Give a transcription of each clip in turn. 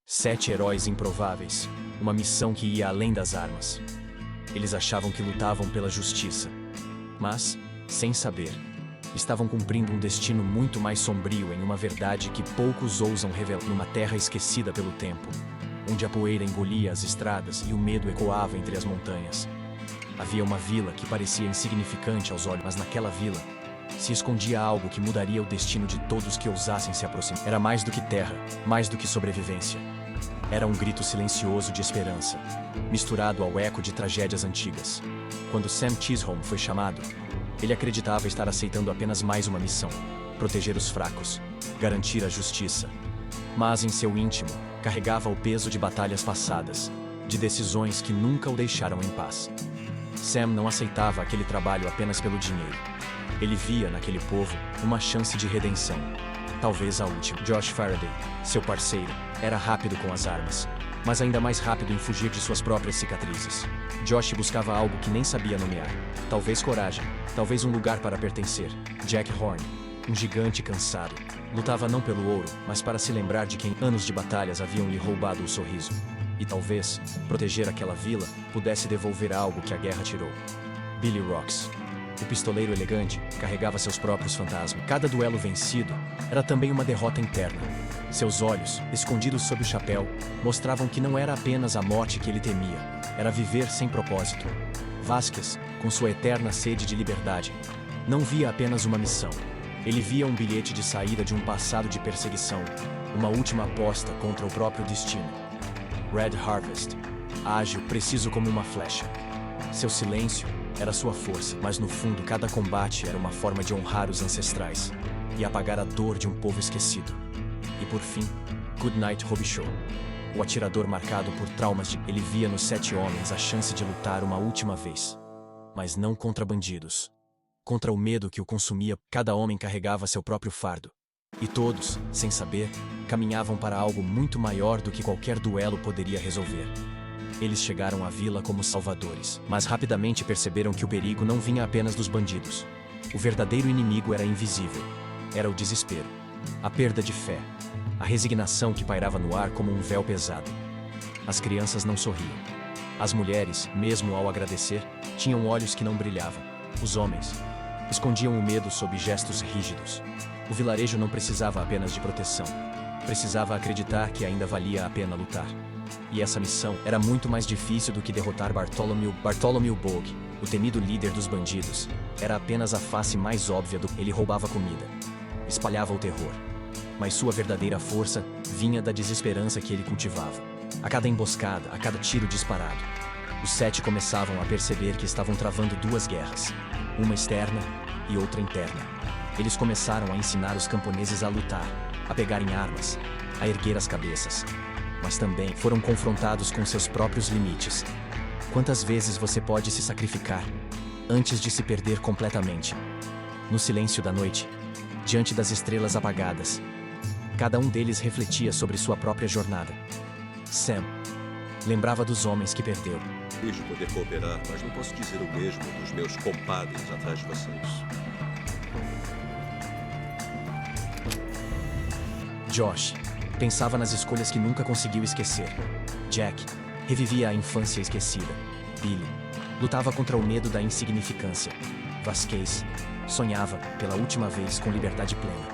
7 heróis improváveis, uma missão que ia além das armas. Eles achavam que lutavam pela justiça, mas, sem saber, estavam cumprindo um destino muito mais sombrio em uma verdade que poucos ousam revelar. Numa terra esquecida pelo tempo, onde a poeira engolia as estradas e o medo ecoava entre as montanhas. Havia uma vila que parecia insignificante aos olhos, mas naquela vila se escondia algo que mudaria o destino de todos que ousassem se aproximar. Era mais do que terra, mais do que sobrevivência. Era um grito silencioso de esperança, misturado ao eco de tragédias antigas. Quando Sam Chisholm foi chamado, ele acreditava estar aceitando apenas mais uma missão: proteger os fracos, garantir a justiça. Mas em seu íntimo, carregava o peso de batalhas passadas, de decisões que nunca o deixaram em paz. Sam não aceitava aquele trabalho apenas pelo dinheiro. Ele via naquele povo uma chance de redenção. Talvez a última. Josh Faraday, seu parceiro, era rápido com as armas, mas ainda mais rápido em fugir de suas próprias cicatrizes. Josh buscava algo que nem sabia nomear. Talvez coragem, talvez um lugar para pertencer. Jack Horn, um gigante cansado, lutava não pelo ouro, mas para se lembrar de quem anos de batalhas haviam lhe roubado o sorriso. E talvez, proteger aquela vila pudesse devolver algo que a guerra tirou. Billy Rocks, o pistoleiro elegante, carregava seus próprios fantasmas. Cada duelo vencido era também uma derrota interna. Seus olhos, escondidos sob o chapéu, mostravam que não era apenas a morte que ele temia, era viver sem propósito. Vasquez, com sua eterna sede de liberdade, não via apenas uma missão. Ele via um bilhete de saída de um passado de perseguição, uma última aposta contra o próprio destino. Red Harvest, ágil, preciso como uma flecha. Seu silêncio era sua força, mas no fundo cada combate era uma forma de honrar os ancestrais e apagar a dor de um povo esquecido. E por fim, Goodnight Robichaud, o atirador marcado por traumas de... Ele via nos 7 homens a chance de lutar uma última vez, mas não contra bandidos. Contra o medo que o consumia, cada homem carregava seu próprio fardo. E todos, sem saber, caminhavam para algo muito maior do que qualquer duelo poderia resolver. Eles chegaram à vila como salvadores, mas rapidamente perceberam que o perigo não vinha apenas dos bandidos. O verdadeiro inimigo era invisível. Era o desespero, a perda de fé, a resignação que pairava no ar como um véu pesado. As crianças não sorriam. As mulheres, mesmo ao agradecer, tinham olhos que não brilhavam. Os homens escondiam o medo sob gestos rígidos. O vilarejo não precisava apenas de proteção. Precisava acreditar que ainda valia a pena lutar. E essa missão era muito mais difícil do que derrotar Bartholomew Bog, o temido líder dos bandidos. Era apenas a face mais óbvia do... Ele roubava comida, espalhava o terror. Mas sua verdadeira força vinha da desesperança que ele cultivava. A cada emboscada, a cada tiro disparado, os 7 começavam a perceber que estavam travando 2 guerras, uma externa e outra interna. Eles começaram a ensinar os camponeses a lutar, a pegarem armas, a erguer as cabeças. Mas também foram confrontados com seus próprios limites. Quantas vezes você pode se sacrificar antes de se perder completamente? No silêncio da noite, diante das estrelas apagadas, cada um deles refletia sobre sua própria jornada. Sam lembrava dos homens que perdeu. Vejo poder cooperar, mas não posso dizer o mesmo dos meus compadres atrás de vocês. Josh pensava nas escolhas que nunca conseguiu esquecer. Jack revivia a infância esquecida. Billy lutava contra o medo da insignificância. Vasquez sonhava, pela última vez, com liberdade plena.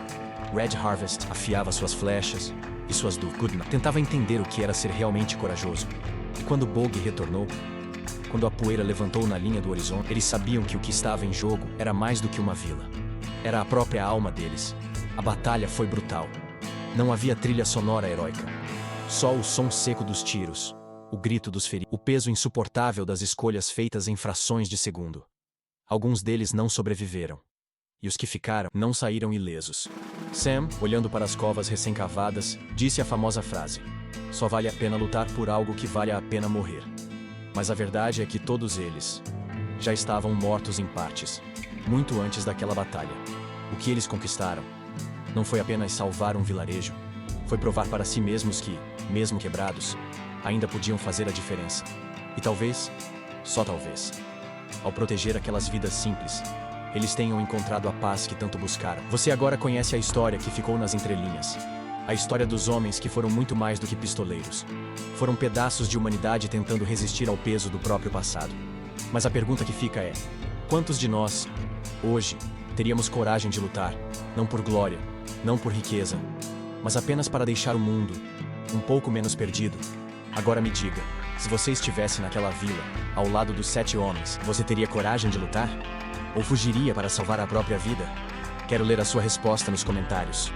Red Harvest afiava suas flechas e suas dúvidas. Goodnight tentava entender o que era ser realmente corajoso. E quando Bog retornou, quando a poeira levantou na linha do horizonte, eles sabiam que o que estava em jogo era mais do que uma vila. Era a própria alma deles. A batalha foi brutal. Não havia trilha sonora heróica. Só o som seco dos tiros, o grito dos feridos, o peso insuportável das escolhas feitas em frações de segundo. Alguns deles não sobreviveram. E os que ficaram não saíram ilesos. Sam, olhando para as covas recém-cavadas, disse a famosa frase: "Só vale a pena lutar por algo que vale a pena morrer." Mas a verdade é que todos eles já estavam mortos em partes, muito antes daquela batalha. O que eles conquistaram não foi apenas salvar um vilarejo, foi provar para si mesmos que, mesmo quebrados, ainda podiam fazer a diferença. E talvez, só talvez, ao proteger aquelas vidas simples, eles tenham encontrado a paz que tanto buscaram. Você agora conhece a história que ficou nas entrelinhas. A história dos homens que foram muito mais do que pistoleiros. Foram pedaços de humanidade tentando resistir ao peso do próprio passado. Mas a pergunta que fica é: quantos de nós, hoje, teríamos coragem de lutar, não por glória, não por riqueza, mas apenas para deixar o mundo um pouco menos perdido? Agora me diga, se você estivesse naquela vila, ao lado dos 7 homens, você teria coragem de lutar? Ou fugiria para salvar a própria vida? Quero ler a sua resposta nos comentários.